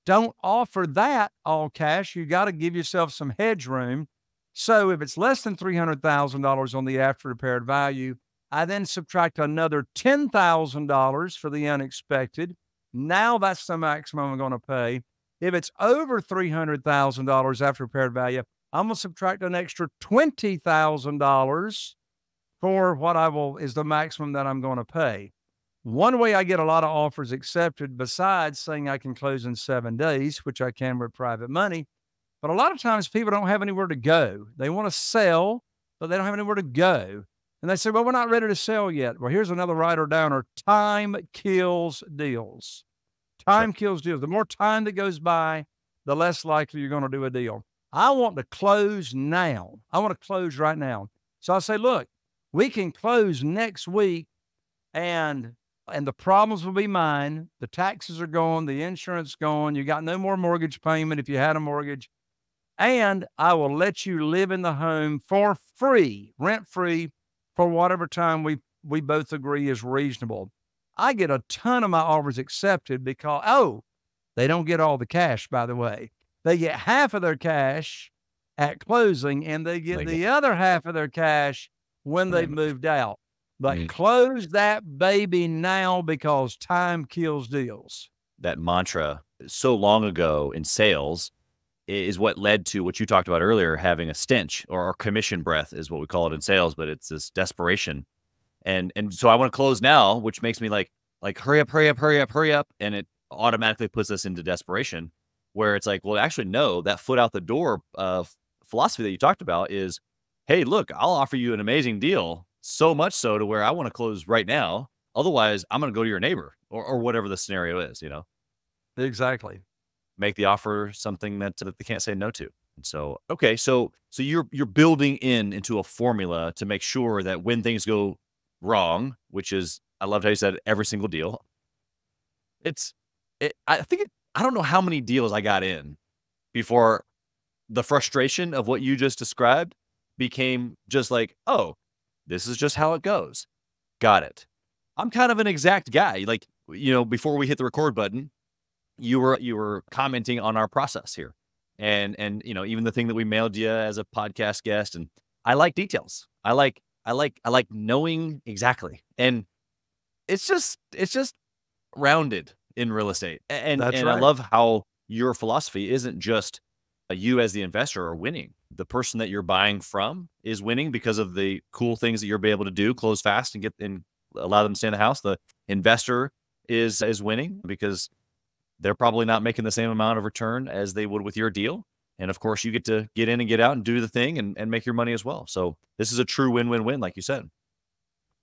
[SPEAKER 1] don't offer that all cash. You got to give yourself some hedge room. So if it's less than $300,000 on the after repaired value, I then subtract another $10,000 for the unexpected. Now that's the maximum I'm going to pay. If it's over $300,000 after repaired value, I'm going to subtract an extra $20,000 for what is the maximum that I'm going to pay. One way I get a lot of offers accepted, besides saying I can close in 7 days, which I can with private money, but a lot of times people don't have anywhere to go. They want to sell, but they don't have anywhere to go. And And they say, well, we're not ready to sell yet. Well, here's another writer downer. Time kills deals. Time kills deals. The more time that goes by, the less likely you're going to do a deal. I want to close now. I want to close right now. So I say, look, we can close next week and the problems will be mine. The taxes are gone. The insurance gone. You got no more mortgage payment if you had a mortgage. And I will let you live in the home for free, rent free, for whatever time we both agree is reasonable. I get a ton of my offers accepted because, oh, they don't get all the cash, by the way. They get half of their cash at closing, and they get the other half of their cash when they've moved out. But close that baby now because time kills deals.
[SPEAKER 2] That mantra so long ago in sales is what led to what you talked about earlier, having a stench or commission breath is what we call it in sales, but it's this desperation. And so I want to close now, which makes me like hurry up, hurry up, hurry up, hurry up. And it automatically puts us into desperation where it's like, well, actually, no, that foot out the door philosophy that you talked about is, hey, look, I'll offer you an amazing deal. So much so to where I want to close right now. Otherwise, I'm going to go to your neighbor or whatever the scenario is, you know?
[SPEAKER 1] Exactly.
[SPEAKER 2] Make the offer something that they can't say no to. And so, okay, so you're building into a formula to make sure that when things go wrong, which is, I loved how you said every single deal. I don't know how many deals I got in before the frustration of what you just described became just like, oh, this is just how it goes. Got it. I'm kind of an exact guy. Like, you know, before we hit the record button, you were commenting on our process here. And you know, even the thing that we mailed you as a podcast guest, and I like details. I like knowing exactly. And it's just rounded in real estate. And
[SPEAKER 1] That's
[SPEAKER 2] right. I love how your philosophy isn't just you as the investor are winning. The person that you're buying from is winning because of the cool things that you'll be able to do, close fast and allow them to stay in the house. The investor is winning because they're probably not making the same amount of return as they would with your deal. And of course, you get to get in and get out and do the thing and make your money as well. So this is a true win-win-win, like you said.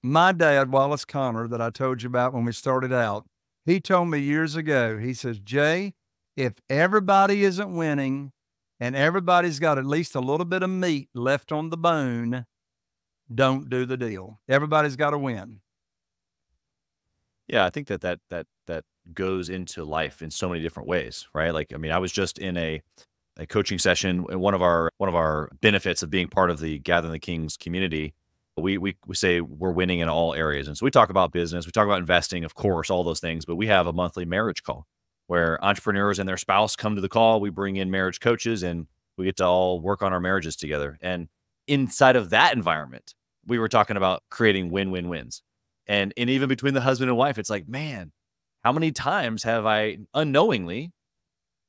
[SPEAKER 1] My dad, Wallace Connor, that I told you about when we started out, he told me years ago, he says, Jay, if everybody isn't winning and everybody's got at least a little bit of meat left on the bone, don't do the deal. Everybody's got to win.
[SPEAKER 2] Yeah, I think that goes into life in so many different ways, right? Like, I mean, I was just in a coaching session, and one of our benefits of being part of the Gathering the Kings community, we say we're winning in all areas. And so we talk about business, we talk about investing, of course, all those things, but we have a monthly marriage call where entrepreneurs and their spouse come to the call. We bring in marriage coaches and we get to all work on our marriages together. And inside of that environment, we were talking about creating win-win-wins. And even between the husband and wife, it's like, man, how many times have I unknowingly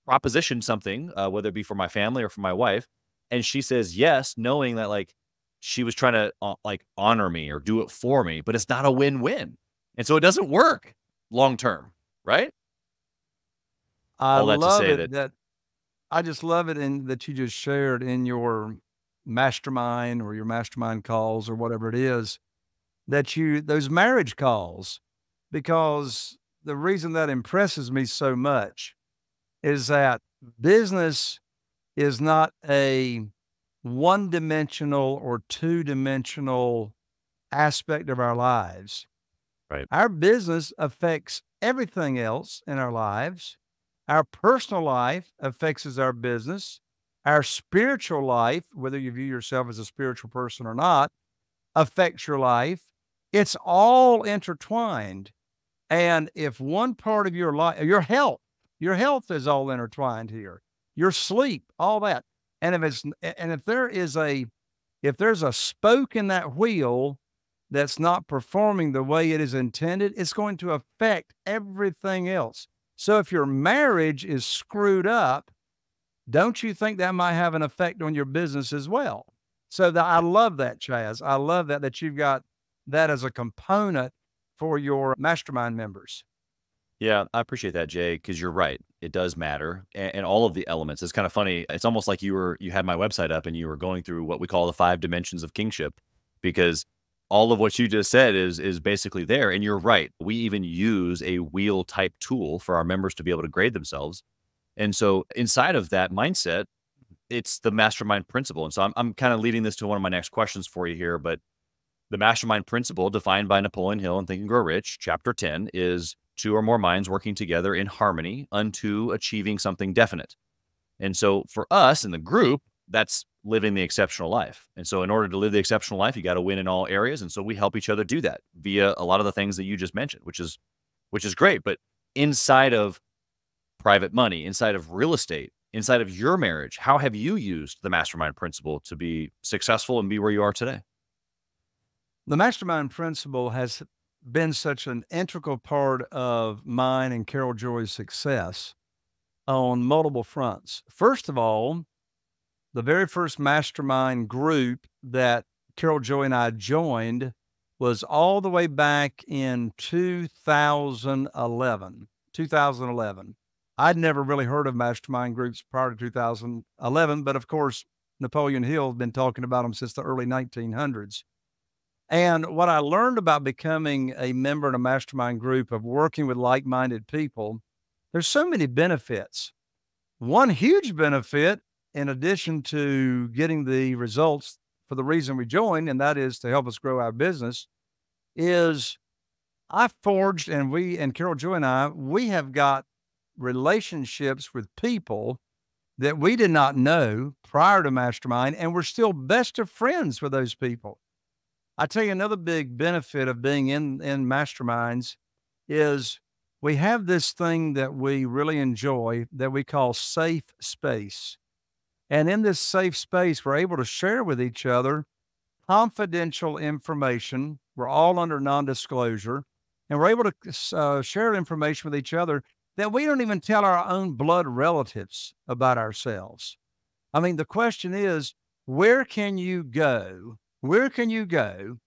[SPEAKER 2] propositioned something, whether it be for my family or for my wife, and she says yes, knowing that like she was trying to like honor me or do it for me, but it's not a win-win. And so it doesn't work long-term, right?
[SPEAKER 1] I love it that I just love it in that you just shared in your mastermind or your mastermind calls or whatever it is, that those marriage calls, because the reason that impresses me so much is that business is not a one-dimensional or two-dimensional aspect of our lives.
[SPEAKER 2] Right.
[SPEAKER 1] Our business affects everything else in our lives. Our personal life affects our business. Our spiritual life, whether you view yourself as a spiritual person or not, affects your life. It's all intertwined. And if one part of your life, your health is all intertwined here, your sleep, all that. And if there's a spoke in that wheel that's not performing the way it is intended, it's going to affect everything else. So if your marriage is screwed up, don't you think that might have an effect on your business as well? So I love that, Chaz. I love that you've got that as a component for your mastermind members.
[SPEAKER 2] Yeah, I appreciate that, Jay, because you're right. It does matter. And all of the elements. It's kind of funny. It's almost like you had my website up and you were going through what we call the 5 dimensions of kingship, because all of what you just said is basically there. And you're right. We even use a wheel type tool for our members to be able to grade themselves. And so inside of that mindset, it's the mastermind principle. And so I'm kind of leading this to one of my next questions for you here, but the mastermind principle defined by Napoleon Hill in Think and Grow Rich, chapter 10, is two or more minds working together in harmony unto achieving something definite. And so for us in the group, that's living the exceptional life. And so in order to live the exceptional life, you got to win in all areas. And so we help each other do that via a lot of the things that you just mentioned, which is great. But inside of private money, inside of real estate, inside of your marriage, how have you used the mastermind principle to be successful and be where you are today?
[SPEAKER 1] The mastermind principle has been such an integral part of mine and Carol Joy's success on multiple fronts. First of all, the very first mastermind group that Carol Joy and I joined was all the way back in 2011. I'd never really heard of mastermind groups prior to 2011, but of course, Napoleon Hill had been talking about them since the early 1900s. And what I learned about becoming a member in a mastermind group, of working with like-minded people, there's so many benefits. One huge benefit, in addition to getting the results for the reason we joined, and that is to help us grow our business, is I forged, and Carol Joy and I, we have got relationships with people that we did not know prior to Mastermind, and we're still best of friends with those people. I tell you, another big benefit of being in masterminds is we have this thing that we really enjoy that we call safe space. And in this safe space, we're able to share with each other confidential information. We're all under non-disclosure, and we're able to share information with each other that we don't even tell our own blood relatives about ourselves. I mean, the question is, where can you go? Where can you go?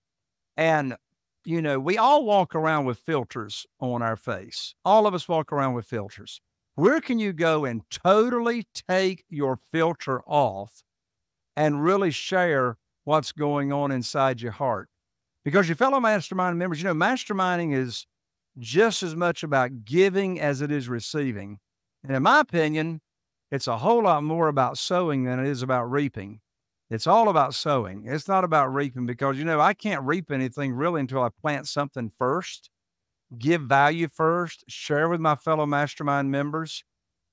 [SPEAKER 1] And, you know, we all walk around with filters on our face. All of us walk around with filters. Where can you go and totally take your filter off and really share what's going on inside your heart? Because your fellow mastermind members, you know, masterminding is just as much about giving as it is receiving. And in my opinion, it's a whole lot more about sowing than it is about reaping. It's all about sowing. It's not about reaping, because, you know, I can't reap anything really until I plant something first, give value first, share with my fellow mastermind members.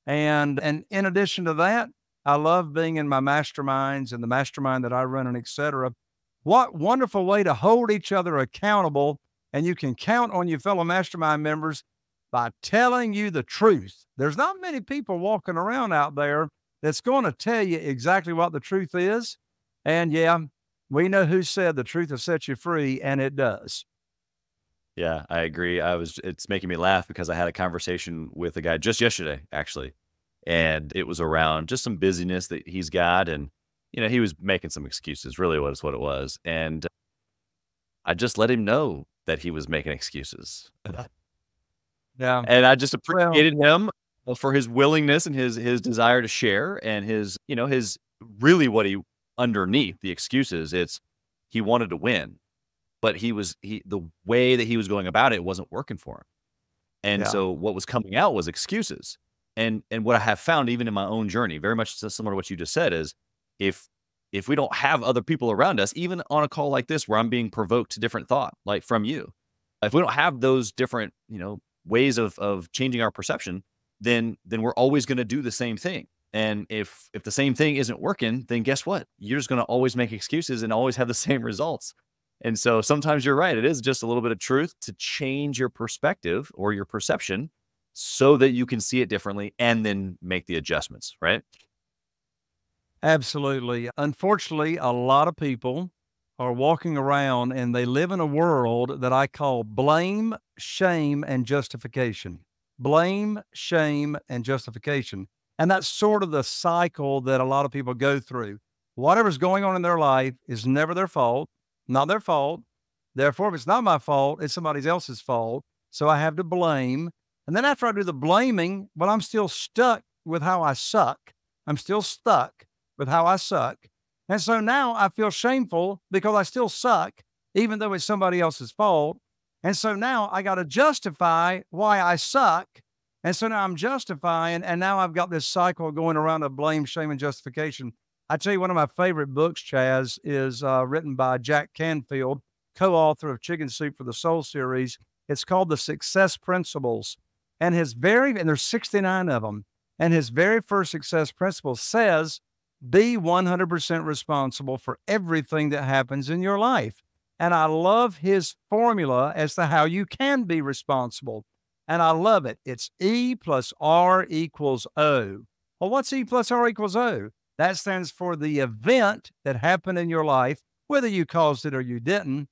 [SPEAKER 1] And in addition to that, I love being in my masterminds and the mastermind that I run, and et cetera. What wonderful way to hold each other accountable. And you can count on your fellow mastermind members by telling you the truth. There's not many people walking around out there that's going to tell you exactly what the truth is. And yeah, we know who said the truth will set you free, and it does.
[SPEAKER 2] Yeah, I agree. It's making me laugh because I had a conversation with a guy just yesterday, actually. And it was around just some busyness that he's got. And, you know, he was making some excuses, really was what it was. And I just let him know that he was making excuses.
[SPEAKER 1] Yeah.
[SPEAKER 2] And I just appreciated him for his willingness and his desire to share, and his, you know, his really what he underneath the excuses, it's he wanted to win, but the way that he was going about it wasn't working for him. And so what was coming out was excuses. And what I have found, even in my own journey, very much similar to what you just said, is if we don't have other people around us, even on a call like this, where I'm being provoked to different thought, like from you, if we don't have those different, you know, ways of changing our perception, then we're always going to do the same thing. And if the same thing isn't working, then guess what? You're just going to always make excuses and always have the same results. And so sometimes you're right. It is just a little bit of truth to change your perspective or your perception so that you can see it differently and then make the adjustments, right?
[SPEAKER 1] Absolutely. Unfortunately, a lot of people are walking around and they live in a world that I call blame, shame, and justification. Blame, shame, and justification. And that's sort of the cycle that a lot of people go through. Whatever's going on in their life is never their fault, not their fault. Therefore, if it's not my fault, it's somebody else's fault. So I have to blame. And then after I do the blaming, well, I'm still stuck with how I suck. I'm still stuck with how I suck. And so now I feel shameful because I still suck. even though it's somebody else's fault. And so now I got to justify why I suck. And so now I'm justifying, and now I've got this cycle going around of blame, shame, and justification. I tell you, one of my favorite books, Chaz, is written by Jack Canfield, co-author of Chicken Soup for the Soul series. It's called The Success Principles. And there's 69 of them. And his very first success principle says, be 100% responsible for everything that happens in your life. And I love his formula as to how you can be responsible. And I love it. It's E plus R equals O. Well, what's E plus R equals O? That stands for the event that happened in your life, whether you caused it or you didn't,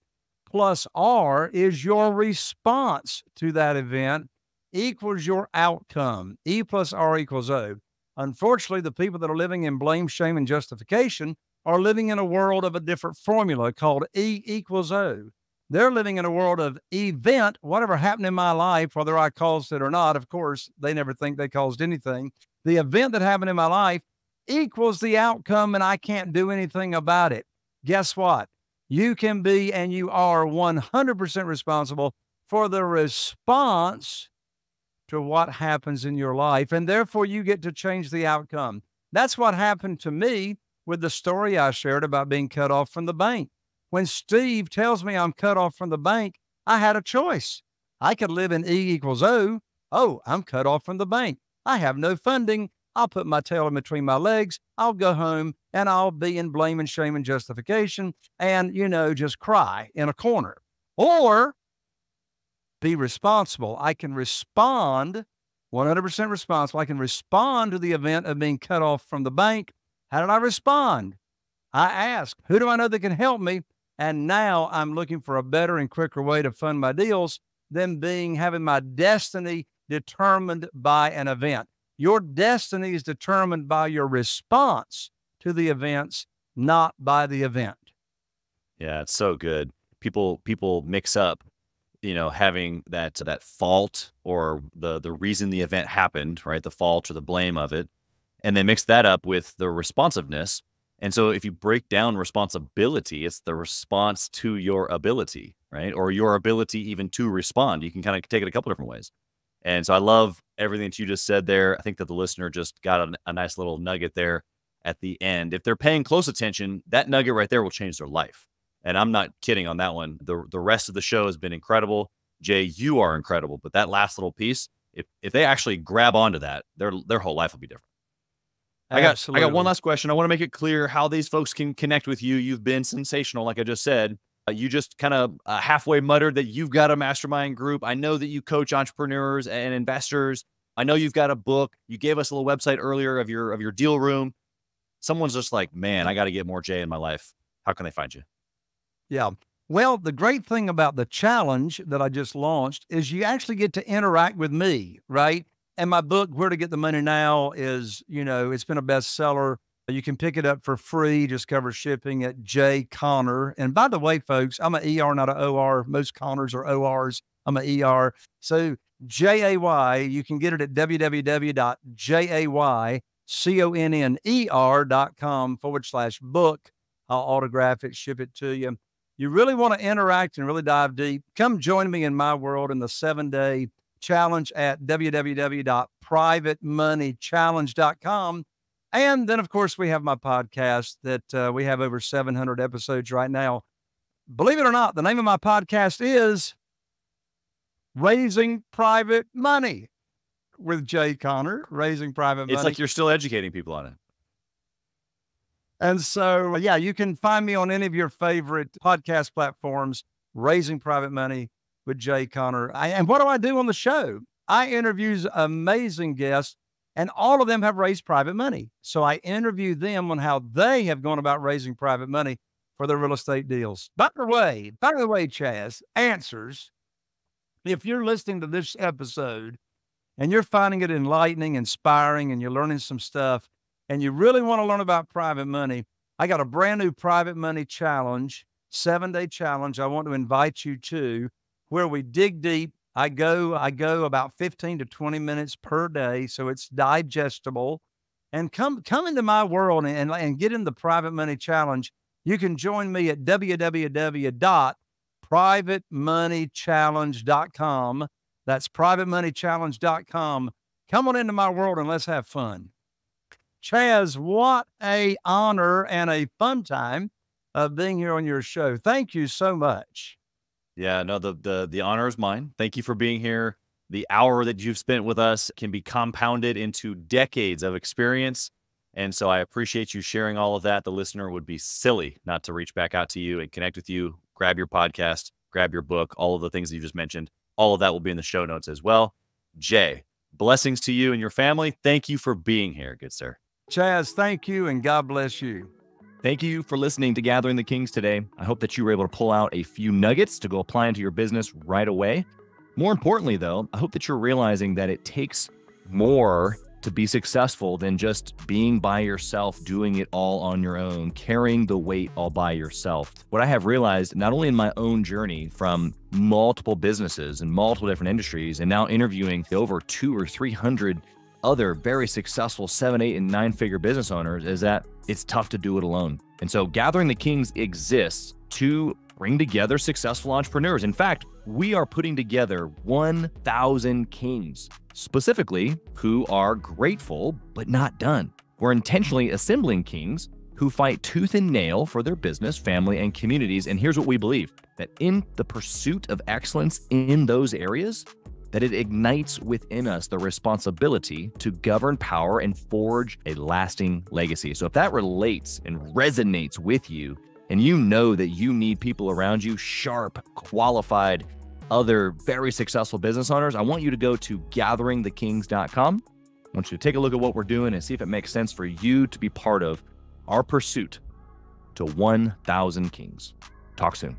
[SPEAKER 1] plus R is your response to that event equals your outcome. E plus R equals O. Unfortunately, the people that are living in blame, shame, and justification are living in a world of a different formula called E equals O. They're living in a world of event, whatever happened in my life, whether I caused it or not. Of course, they never think they caused anything. The event that happened in my life equals the outcome, and I can't do anything about it. Guess what? You can be, and you are 100% responsible for the response to what happens in your life, and therefore you get to change the outcome. That's what happened to me with the story I shared about being cut off from the bank. When Steve tells me I'm cut off from the bank, I had a choice. I could live in E equals O. Oh, I'm cut off from the bank. I have no funding. I'll put my tail in between my legs. I'll go home and I'll be in blame and shame and justification and, just cry in a corner. Or be responsible. I can respond, 100% responsible. I can respond to the event of being cut off from the bank. How did I respond? I asked, who do I know that can help me? And now I'm looking for a better and quicker way to fund my deals than having my destiny determined by an event. Your destiny is determined by your response to the events, not by the event.
[SPEAKER 2] Yeah, it's so good. People mix up, having that fault or the reason the event happened, right? The fault or the blame of it, and they mix that up with the responsiveness. And so if you break down responsibility, it's the response to your ability, right? Or your ability even to respond. You can kind of take it a couple different ways. And so I love everything that you just said there. I think that the listener just got a nice little nugget there at the end. If they're paying close attention, that nugget right there will change their life. And I'm not kidding on that one. The rest of the show has been incredible. Jay, you are incredible. But that last little piece, if they actually grab onto that, their whole life will be different. I got one last question. I want to make it clear how these folks can connect with you. You've been sensational, like I just said. You just kind of halfway muttered that you've got a mastermind group. I know that you coach entrepreneurs and investors. I know you've got a book. You gave us a little website earlier of your deal room. Someone's just like, man, I got to get more Jay in my life. How can they find you?
[SPEAKER 1] Yeah. Well, the great thing about the challenge that I just launched is you actually get to interact with me, right? And my book, Where to Get the Money Now, is, it's been a bestseller. You can pick it up for free. Just cover shipping at Jay Conner. And by the way, folks, I'm an ER, not an OR. Most Connors are ORs. I'm an ER. So JAY, you can get it at www.jayconner.com/book. I'll autograph it, ship it to you. You really want to interact and really dive deep. Come join me in my world in the 7-day challenge at www.privatemoneychallenge.com. And then, of course, we have my podcast that we have over 700 episodes right now. Believe it or not, the name of my podcast is Raising Private Money with Jay Conner, Raising Private Money.
[SPEAKER 2] It's like you're still educating people on it.
[SPEAKER 1] And so, yeah, you can find me on any of your favorite podcast platforms, Raising Private Money with Jay Conner. And what do I do on the show? I interview amazing guests, and all of them have raised private money. So I interview them on how they have gone about raising private money for their real estate deals. By the way, Chaz, answers, if you're listening to this episode and you're finding it enlightening, inspiring, and you're learning some stuff, and you really want to learn about private money, I got a brand new private money challenge, 7-day challenge I want to invite you to, where we dig deep. I go about 15 to 20 minutes per day, so it's digestible. And come into my world and get in the private money challenge. You can join me at www privatemoneychallenge.com. That's privatemoneychallenge.com. Come on into my world and let's have fun. Chaz, what a honor and a fun time of being here on your show. Thank you so much.
[SPEAKER 2] Yeah, no, the honor is mine. Thank you for being here. The hour that you've spent with us can be compounded into decades of experience. And so I appreciate you sharing all of that. The listener would be silly not to reach back out to you and connect with you, grab your podcast, grab your book, all of the things that you just mentioned. All of that will be in the show notes as well. Jay, blessings to you and your family. Thank you for being here, good sir.
[SPEAKER 1] Chaz, thank you, and God bless you.
[SPEAKER 2] Thank you for listening to Gathering the Kings today. I hope that you were able to pull out a few nuggets to go apply into your business right away. More importantly, though, I hope that you're realizing that it takes more to be successful than just being by yourself, doing it all on your own, carrying the weight all by yourself. What I have realized, not only in my own journey from multiple businesses and multiple different industries, and now interviewing over 200 or 300 other very successful 7, 8, and 9-figure business owners, is that it's tough to do it alone. And so Gathering the Kings exists to bring together successful entrepreneurs. In fact, we are putting together 1,000 kings, specifically who are grateful but not done. We're intentionally assembling kings who fight tooth and nail for their business, family, and communities. And here's what we believe, that in the pursuit of excellence in those areas, that it ignites within us the responsibility to govern power and forge a lasting legacy. So if that relates and resonates with you, and you know that you need people around you, sharp, qualified, other very successful business owners, I want you to go to gatheringthekings.com. I want you to take a look at what we're doing and see if it makes sense for you to be part of our pursuit to 1,000 kings. Talk soon.